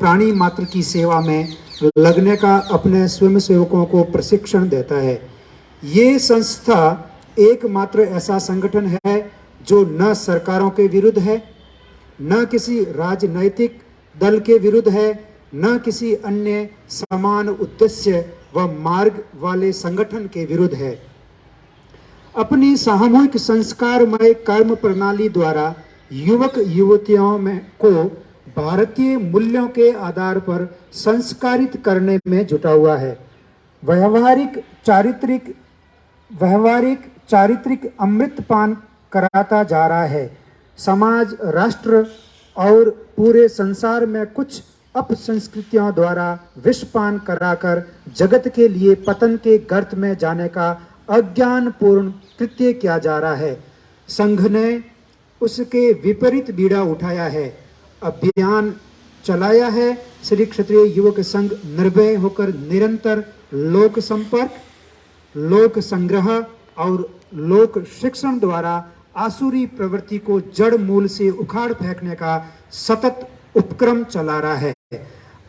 प्राणी मात्र की सेवा में लगने का अपने स्वयंसेवकों को प्रशिक्षण देता है। ये संस्था एकमात्र ऐसा संगठन है जो न सरकारों के विरुद्ध है, न किसी राजनैतिक दल के विरुद्ध है, न किसी अन्य समान उद्देश्य व मार्ग वाले संगठन के विरुद्ध है। अपनी सामूहिक संस्कारमय कर्म प्रणाली द्वारा युवक युवतियों में को भारतीय मूल्यों के आधार पर संस्कारित करने में जुटा हुआ है। व्यवहारिक चारित्रिक अमृतपान कराता जा रहा है। समाज, राष्ट्र और पूरे संसार में कुछ अपसंस्कृतियों द्वारा विषपान कराकर जगत के लिए पतन के गर्त में जाने का अज्ञानपूर्ण कृत्य किया जा रहा है। संघ ने उसके विपरीत बीड़ा उठाया है, अभियान चलाया है। श्री क्षत्रिय युवक संघ निर्भय होकर निरंतर लोक संपर्क, लोक संग्रह और लोक शिक्षण द्वारा आसुरी प्रवृत्ति को जड़ मूल से उखाड़ फेंकने का सतत उपक्रम चला रहा है।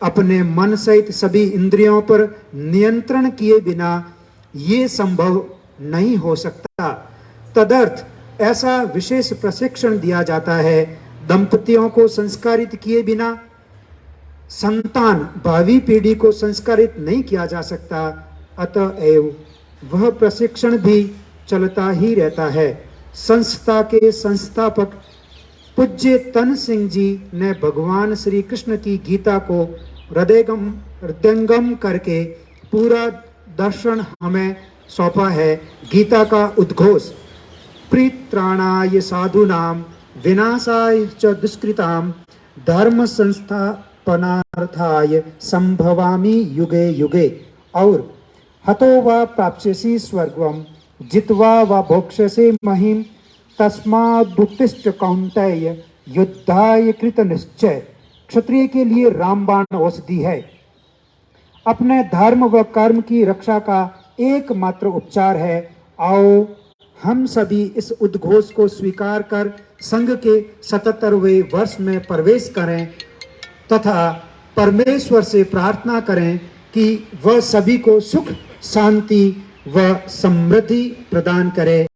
अपने मन सहित सभी इंद्रियों पर नियंत्रण किए बिना ये संभव नहीं हो सकता। तदर्थ ऐसा विशेष प्रशिक्षण दिया जाता है। दंपतियों को संस्कारित किए बिना संतान, भावी पीढ़ी को संस्कारित नहीं किया जा सकता। अतएव वह प्रशिक्षण भी चलता ही रहता है। संस्था के संस्थापक पूज्य तन सिंह जी ने भगवान श्री कृष्ण की गीता को हृदयंगम करके पूरा दर्शन हमें सौंपा है। गीता का उद्घोष परित्राणाय साधूनाम विनाशाय च दुष्कृताम धर्म संस्थापनार्थाय संभवामि युगे युगे और हतो वा प्राप्स्यसि स्वर्गम जित्वा वा भोक्ष्यसे महिम तस्मादुत्तिष्ठ कौन्तेय युद्धाय कृत निश्चय। क्षत्रिय के लिए रामबाण औषधि है। अपने धर्म व कर्म की रक्षा का एकमात्र उपचार है। आओ हम सभी इस उद्घोष को स्वीकार कर संघ के 77वें वर्ष में प्रवेश करें तथा परमेश्वर से प्रार्थना करें कि वह सभी को सुख, शांति व समृद्धि प्रदान करे।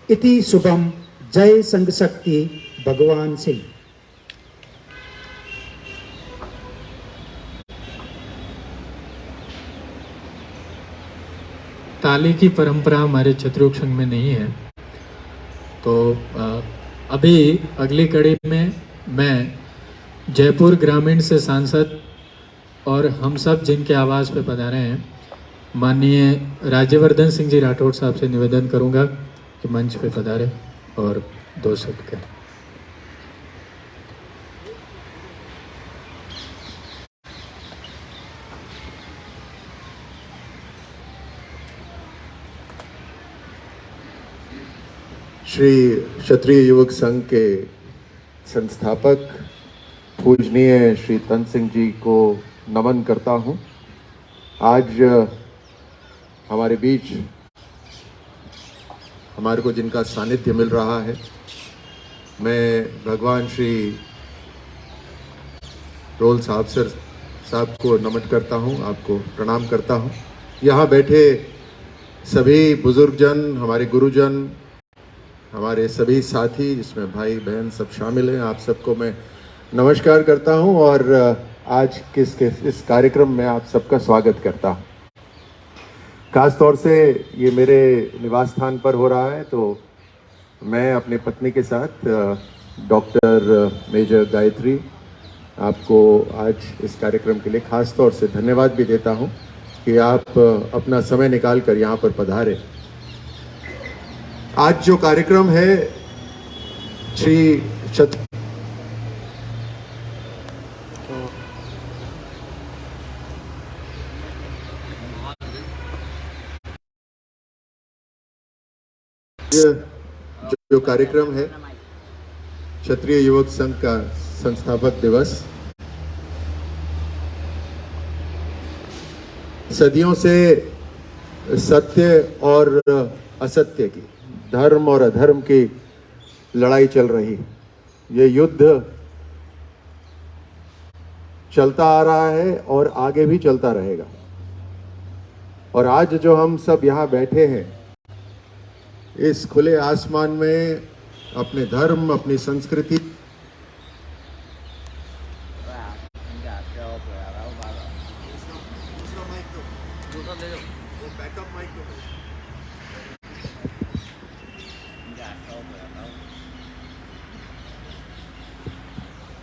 इति शुभम। जय संघ शक्ति भगवान सिंह। ताली की परंपरा हमारे क्षत्रिय संघ में नहीं है, तो अभी अगली कड़ी में मैं जयपुर ग्रामीण से सांसद और हम सब जिनके आवास पे पधारे हैं माननीय राज्यवर्धन सिंह जी राठौड़ साहब से निवेदन करूंगा कि मंच पे पधारे और 2 शब्द कहें। श्री क्षत्रिय युवक संघ के संस्थापक पूजनीय श्री तन सिंह जी को नमन करता हूं। आज हमारे बीच हमारे को जिनका सानिध्य मिल रहा है, मैं भगवान श्री रोल साहब को नमन करता हूं, आपको प्रणाम करता हूं। यहाँ बैठे सभी बुजुर्गजन, हमारे गुरुजन, हमारे सभी साथी जिसमें भाई बहन सब शामिल हैं, आप सबको मैं नमस्कार करता हूं और आज इस कार्यक्रम में आप सबका स्वागत करता हूं। खास तौर से ये मेरे निवास स्थान पर हो रहा है, तो मैं अपनी पत्नी के साथ डॉक्टर मेजर गायत्री आपको आज इस कार्यक्रम के लिए खास तौर से धन्यवाद भी देता हूं कि आप अपना समय निकाल कर यहाँ पर पधारे। आज जो कार्यक्रम है श्री जो कार्यक्रम है क्षत्रिय युवक संघ का संस्थापक दिवस, सदियों से सत्य और असत्य की, धर्म और अधर्म की लड़ाई चल रही। ये युद्ध चलता आ रहा है और आगे भी चलता रहेगा। और आज जो हम सब यहाँ बैठे हैं इस खुले आसमान में अपने धर्म, अपनी संस्कृति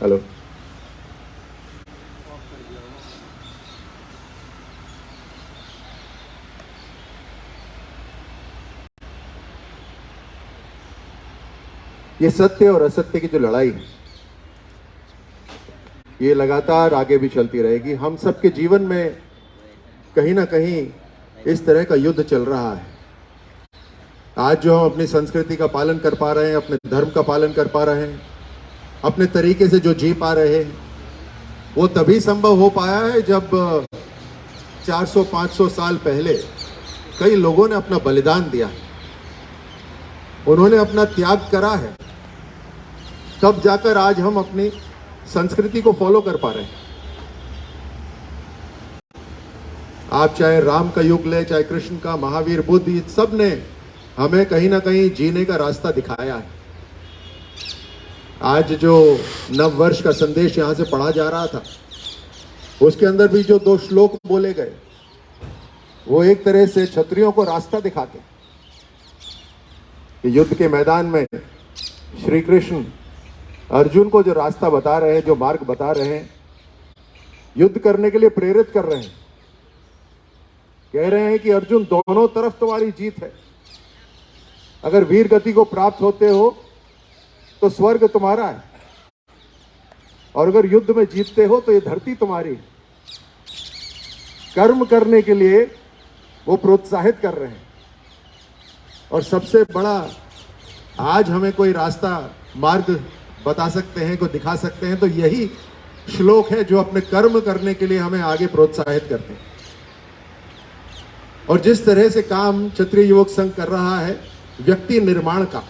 हेलो ये सत्य और असत्य की जो लड़ाई है ये लगातार आगे भी चलती रहेगी। हम सबके जीवन में कहीं ना कहीं इस तरह का युद्ध चल रहा है। आज जो हम अपनी संस्कृति का पालन कर पा रहे हैं, अपने धर्म का पालन कर पा रहे हैं, अपने तरीके से जो जी पा रहे हैं, वो तभी संभव हो पाया है जब 400-500 साल पहले कई लोगों ने अपना बलिदान दिया, उन्होंने अपना त्याग करा है, तब जाकर आज हम अपनी संस्कृति को फॉलो कर पा रहे हैं। आप चाहे राम का युग ले, चाहे कृष्ण का, महावीर, बुद्ध, सब ने हमें कहीं ना कहीं जीने का रास्ता दिखाया है। आज जो नव वर्ष का संदेश यहाँ से पढ़ा जा रहा था उसके अंदर भी जो 2 श्लोक बोले गए वो एक तरह से क्षत्रियों को रास्ता दिखाते हैं कि युद्ध के मैदान में श्री कृष्ण अर्जुन को जो रास्ता बता रहे हैं, जो मार्ग बता रहे हैं, युद्ध करने के लिए प्रेरित कर रहे हैं। कह रहे हैं कि अर्जुन दोनों तरफ तुम्हारी जीत है। अगर वीर गति को प्राप्त होते हो तो स्वर्ग तुम्हारा है, और अगर युद्ध में जीतते हो तो ये धरती तुम्हारी है। कर्म करने के लिए वो प्रोत्साहित कर रहे हैं। और सबसे बड़ा आज हमें कोई रास्ता, मार्ग बता सकते हैं, को दिखा सकते हैं, तो यही श्लोक है जो अपने कर्म करने के लिए हमें आगे प्रोत्साहित करते हैं। और जिस तरह से काम क्षत्रिय युवक संघ कर रहा है व्यक्ति निर्माण का,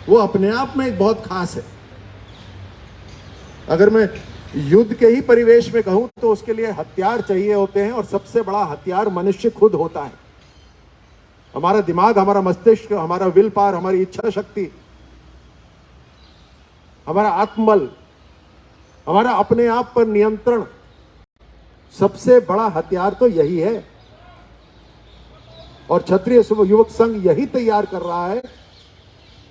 वो अपने आप में एक बहुत खास है। अगर मैं युद्ध के ही परिवेश में कहूं तो उसके लिए हथियार चाहिए होते हैं, और सबसे बड़ा हथियार मनुष्य खुद होता है। हमारा दिमाग, हमारा मस्तिष्क, हमारा विल पावर, हमारी इच्छा शक्ति, हमारा आत्मबल, हमारा अपने आप पर नियंत्रण, सबसे बड़ा हथियार तो यही है। और क्षत्रिय युवक संघ यही तैयार कर रहा है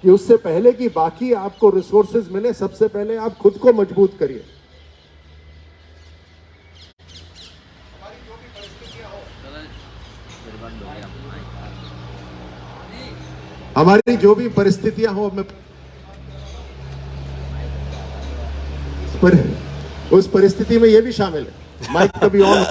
कि उससे पहले कि बाकी आपको रिसोर्सेज मिले, सबसे पहले आप खुद को मजबूत करिए। हमारी जो भी परिस्थितियां हो, उस परिस्थिति में यह भी शामिल है। माइक कभी ऑन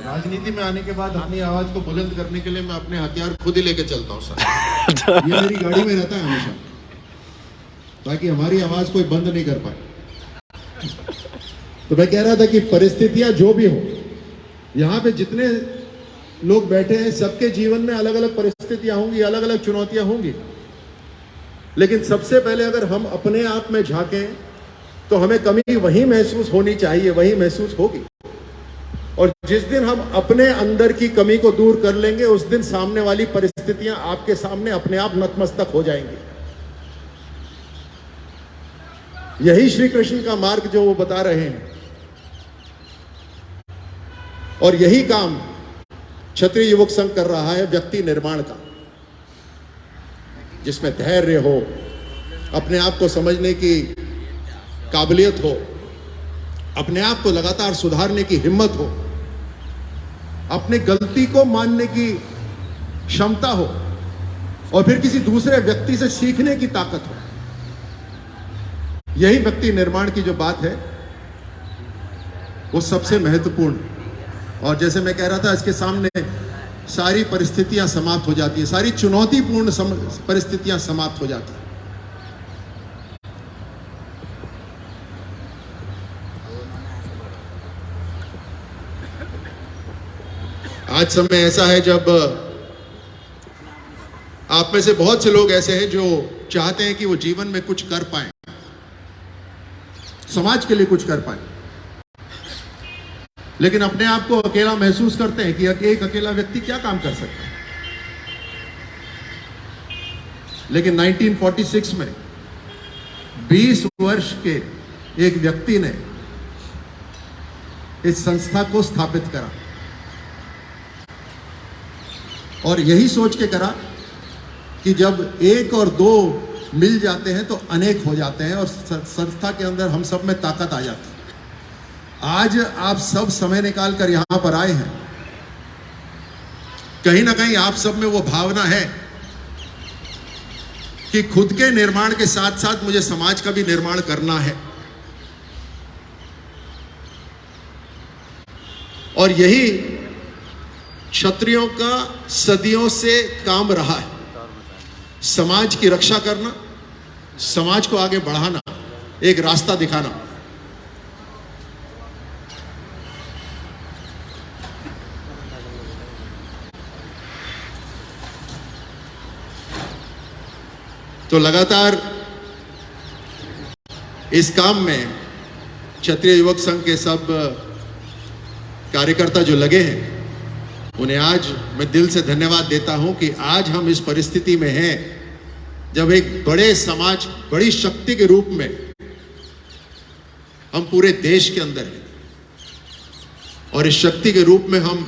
राजनीति में आने के बाद अपनी आवाज को बुलंद करने के लिए मैं अपने हथियार खुद ही लेके चलता हूँ सर। ये मेरी गाड़ी में रहता है हमेशा, ताकि हमारी आवाज कोई बंद नहीं कर पाए। तो मैं कह रहा था कि परिस्थितियां जो भी हो, यहाँ पे जितने लोग बैठे हैं सबके जीवन में अलग अलग परिस्थितियां होंगी, अलग अलग चुनौतियां होंगी, लेकिन सबसे पहले अगर हम अपने आप में झांकें तो हमें कमी वही महसूस होनी चाहिए, वही महसूस होगी। और जिस दिन हम अपने अंदर की कमी को दूर कर लेंगे उस दिन सामने वाली परिस्थितियां आपके सामने अपने आप नतमस्तक हो जाएंगी। यही श्री कृष्ण का मार्ग जो वो बता रहे हैं, और यही काम क्षत्रिय युवक संघ कर रहा है व्यक्ति निर्माण का, जिसमें धैर्य हो, अपने आप को समझने की काबिलियत हो, अपने आप को लगातार सुधारने की हिम्मत हो, अपने गलती को मानने की क्षमता हो, और फिर किसी दूसरे व्यक्ति से सीखने की ताकत हो। यही व्यक्ति निर्माण की जो बात है वो सबसे महत्वपूर्ण। और जैसे मैं कह रहा था, इसके सामने सारी परिस्थितियां समाप्त हो जाती है, सारी चुनौतीपूर्ण परिस्थितियां समाप्त हो जाती है। आज समय ऐसा है जब आप में से बहुत से लोग ऐसे हैं जो चाहते हैं कि वो जीवन में कुछ कर पाएं, समाज के लिए कुछ कर पाएं, लेकिन अपने आप को अकेला महसूस करते हैं कि एक अकेला व्यक्ति क्या काम कर सकता है। लेकिन 1946 में 20 वर्ष के एक व्यक्ति ने इस संस्था को स्थापित करा, और यही सोच के करा कि जब एक और दो मिल जाते हैं तो अनेक हो जाते हैं, और संस्था के अंदर हम सब में ताकत आ जाती है। आज आप सब समय निकाल कर यहां पर आए हैं, कहीं ना कहीं आप सब में वो भावना है कि खुद के निर्माण के साथ साथ मुझे समाज का भी निर्माण करना है। और यही क्षत्रियों का सदियों से काम रहा है, समाज की रक्षा करना, समाज को आगे बढ़ाना, एक रास्ता दिखाना। तो लगातार इस काम में क्षत्रिय युवक संघ के सब कार्यकर्ता जो लगे हैं, उन्हें आज मैं दिल से धन्यवाद देता हूं कि आज हम इस परिस्थिति में हैं जब एक बड़े समाज, बड़ी शक्ति के रूप में हम पूरे देश के अंदर हैं, और इस शक्ति के रूप में हम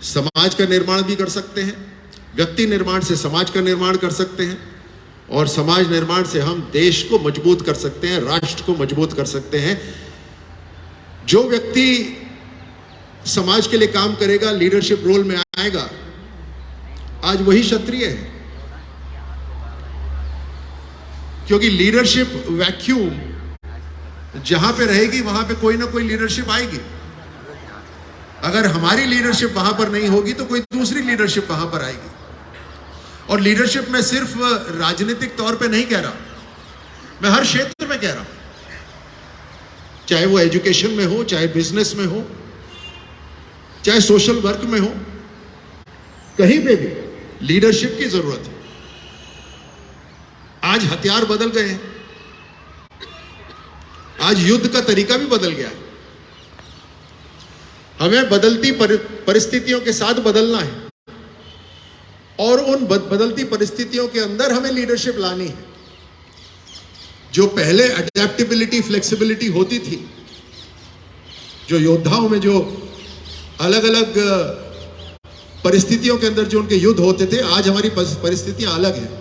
समाज का निर्माण भी कर सकते हैं, व्यक्ति निर्माण से समाज का निर्माण कर सकते हैं, और समाज निर्माण से हम देश को मजबूत कर सकते हैं, राष्ट्र को मजबूत कर सकते हैं। जो व्यक्ति समाज के लिए काम करेगा, लीडरशिप रोल में आएगा, आज वही क्षत्रिय है। क्योंकि लीडरशिप वैक्यूम जहां पे रहेगी वहां पे कोई ना कोई लीडरशिप आएगी। अगर हमारी लीडरशिप वहां पर नहीं होगी तो कोई दूसरी लीडरशिप वहां पर आएगी। और लीडरशिप में सिर्फ राजनीतिक तौर पे नहीं कह रहा, मैं हर क्षेत्र में कह रहा हूं, चाहे वो एजुकेशन में हो, चाहे बिजनेस में हो, चाहे सोशल वर्क में हो, कहीं पे भी लीडरशिप की जरूरत है। आज हथियार बदल गए हैं, आज युद्ध का तरीका भी बदल गया है। हमें बदलती परिस्थितियों के साथ बदलना है, और उन बदलती परिस्थितियों के अंदर हमें लीडरशिप लानी है। जो पहले अडेप्टेबिलिटी, फ्लेक्सिबिलिटी होती थी, जो योद्धाओं में जो अलग अलग परिस्थितियों के अंदर जो उनके युद्ध होते थे, आज हमारी परिस्थितियां अलग हैं।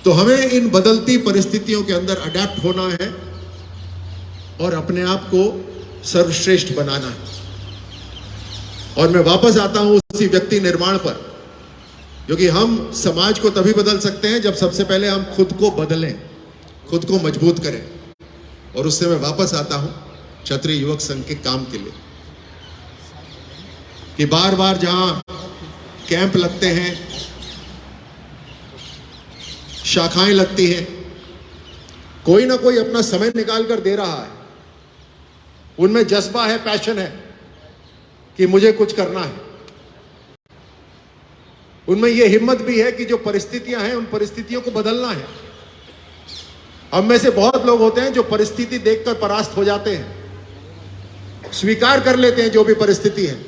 तो हमें इन बदलती परिस्थितियों के अंदर अडेप्ट होना है और अपने आप को सर्वश्रेष्ठ बनाना है। और मैं वापस आता हूं उसी व्यक्ति निर्माण पर, क्योंकि हम समाज को तभी बदल सकते हैं जब सबसे पहले हम खुद को बदलें, खुद को मजबूत करें। और उससे मैं वापस आता हूं क्षत्रिय युवक संघ के काम के लिए, कि बार बार जहां कैंप लगते हैं, शाखाएं लगती हैं, कोई ना कोई अपना समय निकाल कर दे रहा है। उनमें जज्बा है, पैशन है कि मुझे कुछ करना है। उनमें यह हिम्मत भी है कि जो परिस्थितियां हैं, उन परिस्थितियों को बदलना है। हम में से बहुत लोग होते हैं जो परिस्थिति देखकर परास्त हो जाते हैं, स्वीकार कर लेते हैं जो भी परिस्थिति है।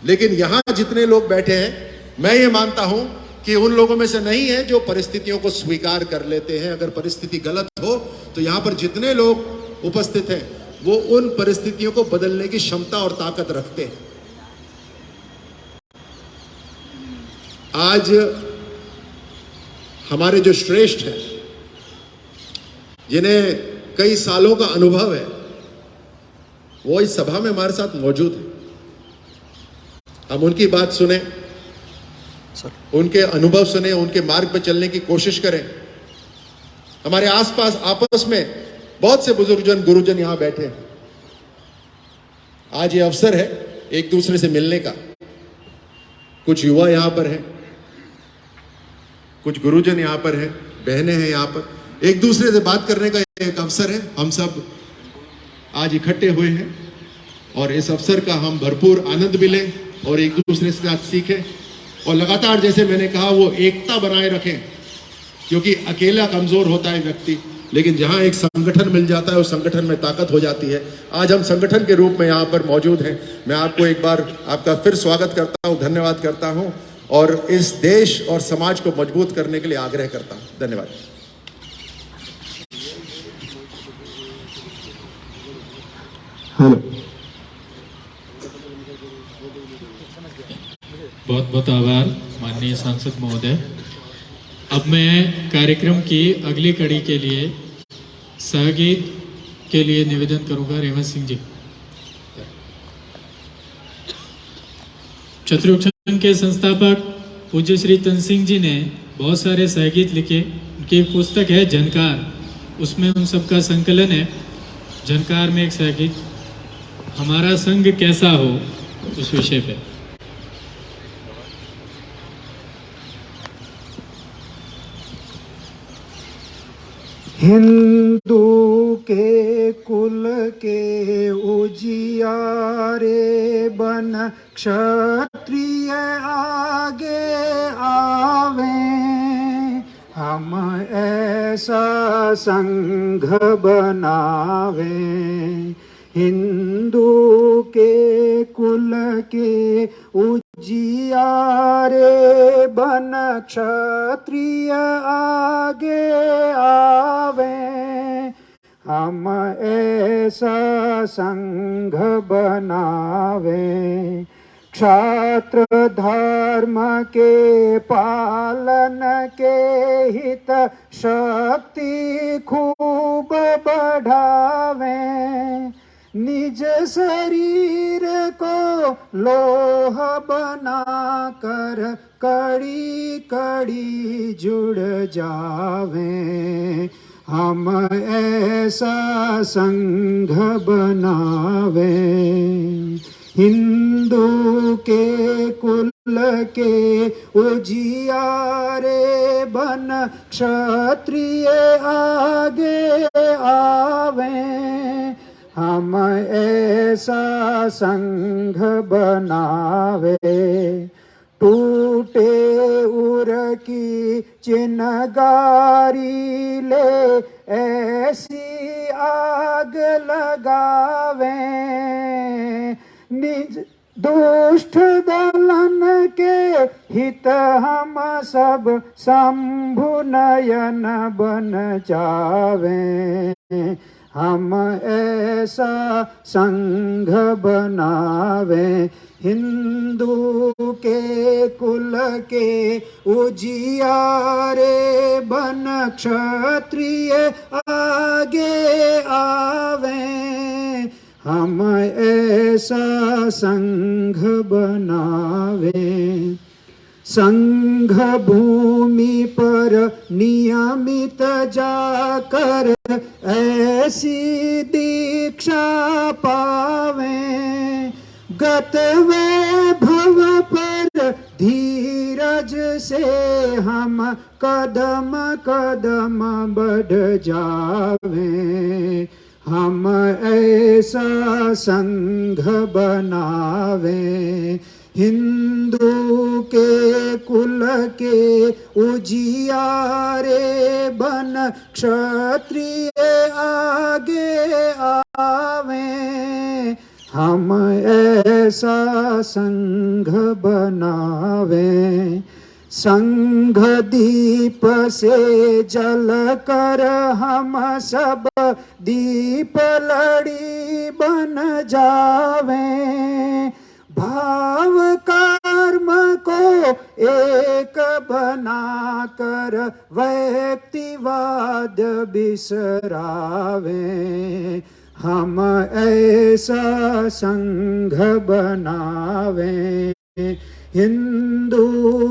लेकिन यहां जितने लोग बैठे हैं, मैं ये मानता हूं कि उन लोगों में से नहीं है जो परिस्थितियों को स्वीकार कर लेते हैं। अगर परिस्थिति गलत हो तो यहां पर जितने लोग उपस्थित हैं वो उन परिस्थितियों को बदलने की क्षमता और ताकत रखते हैं। आज हमारे जो श्रेष्ठ हैं, जिन्हें कई सालों का अनुभव है, वो इस सभा में हमारे साथ मौजूद हैं। हम उनकी बात सुने, उनके अनुभव सुने, उनके मार्ग पर चलने की कोशिश करें। हमारे आसपास आपस में बहुत से बुजुर्गजन गुरुजन यहां बैठे हैं। आज ये अवसर है एक दूसरे से मिलने का। कुछ युवा यहां पर हैं, कुछ गुरुजन यहां पर हैं, बहनें हैं यहां पर, एक दूसरे से बात करने का एक अवसर है। हम सब आज इकट्ठे हुए हैं और इस अवसर का हम भरपूर आनंद भी लें और एक दूसरे के साथ सीखें और लगातार, जैसे मैंने कहा, वो एकता बनाए रखें, क्योंकि अकेला कमजोर होता है व्यक्ति, लेकिन जहां एक संगठन मिल जाता है उस संगठन में ताकत हो जाती है। आज हम संगठन के रूप में यहाँ पर मौजूद हैं। मैं आपको एक बार आपका फिर स्वागत करता हूँ, धन्यवाद करता हूँ और इस देश और समाज को मजबूत करने के लिए आग्रह करता हूँ। धन्यवाद। हेलो, बहुत बहुत आभार माननीय सांसद महोदय। अब मैं कार्यक्रम की अगली कड़ी के लिए सहगीत के लिए निवेदन करूंगा रेवंत सिंह जी। चतुर्क्षण के संस्थापक पूज्य श्री तन सिंह जी ने बहुत सारे सहगीत लिखे। उनकी एक पुस्तक है झनकार, उसमें उन सबका संकलन है। झनकार में एक सहगीत हमारा संग कैसा हो, उस विषय पे। हिंदू के कुल के उजियारे बन क्षत्रिय आगे आवे, हम ऐसा संघ बनावे। हिंदू के कुल के उजियारे बन क्षत्रिय आगे आवे, हम ऐसा संघ बनावे। क्षात्र धर्म के पालन के हित शक्ति खूब बढ़ावे, निज शरीर को लोह बना कर कड़ी कड़ी जुड़ जावे, हम ऐसा संघ बनावे। हिंदू के कुल के उजियारे बन क्षत्रिय आगे आवे, हम ऐसा संघ बनावे। टूटे उर की चिनगारी ले ऐसी आग लगावे, निज दुष्ट दलन के हित हम सब शंभु नयन बन जावे, हम ऐसा संघ बनावे। हिंदू के कुल के उजियारे बन क्षत्रिय आगे आवे, हम ऐसा संघ बनावे। संघ भूमि पर नियमित जाकर ऐसी दीक्षा पावे, गत वैभव पर धीरज से हम कदम कदम बढ़ जावे, हम ऐसा संघ बनावे। हिंदू के कुल के उजियारे बन क्षत्रिय आगे आवे, हम ऐसा संघ बनावे। संघ दीप से जल कर हम सब दीप लड़ी बन जावे, भाव कर्म को एक बना कर व्यक्तिवाद बिसरावे, हम ऐसा संघ बनावे। हिंदू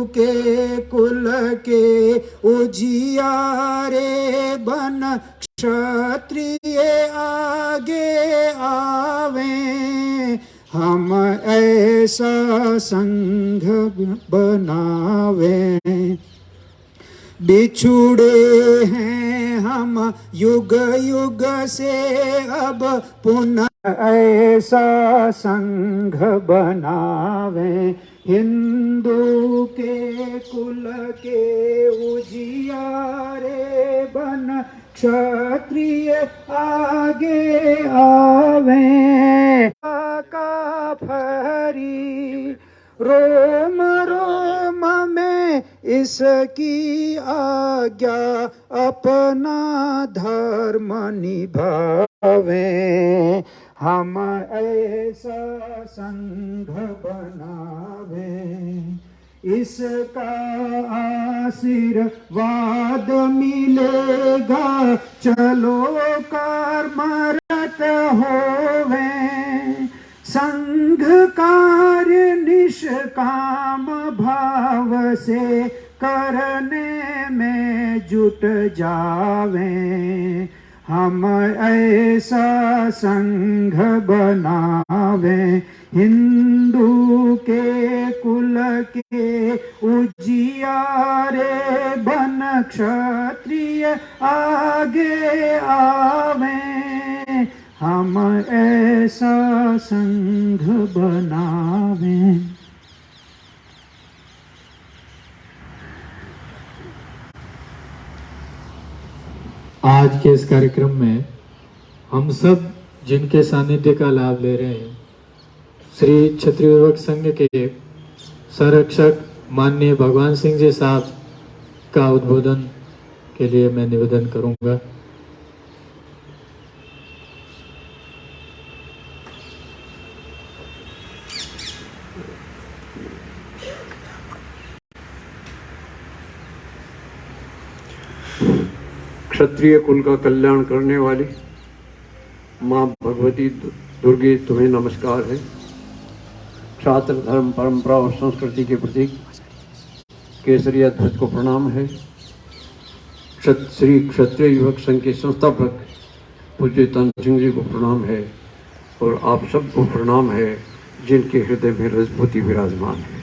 के कुल के उजियारे बन क्षत्रिय आगे आवे, हम ऐसा संघ बनावे। बिछुड़े हैं हम युग युग से, अब पुनः ऐसा संघ बनावे। हिंदू के कुल के उजियारे बन क्षत्रिय आगे आवे। का फहरी रोम रोम में इसकी आज्ञा, अपना धर्म निभावे। हम ऐसा संघ बनावे, इसका आशीर्वाद मिलेगा, चलो कर्मरत होवे। संघ कार्य निष्काम भाव से करने में जुट जावे। हम ऐसा संघ बनावे, हिंदू के कुल के उजियारे बन क्षत्रिय आगे आवे। हम ऐसा संघ बनावे। आज के इस कार्यक्रम में हम सब जिनके सानिध्य का लाभ ले रहे हैं, श्री क्षत्रिय युवक संघ के संरक्षक माननीय भगवान सिंह जी साहब का उद्बोधन के लिए मैं निवेदन करूंगा। क्षत्रिय कुल का कल्याण करने वाली माँ भगवती दुर्गे तुम्हें नमस्कार है। छात्र धर्म परंपरा और संस्कृति के प्रतीक केसरिया ध्वज को प्रणाम है। श्री क्षत्रिय युवक संघ के संस्थापक पूज्य तन सिंह जी को प्रणाम है और आप सबको प्रणाम है जिनके हृदय में रजपूती विराजमान है।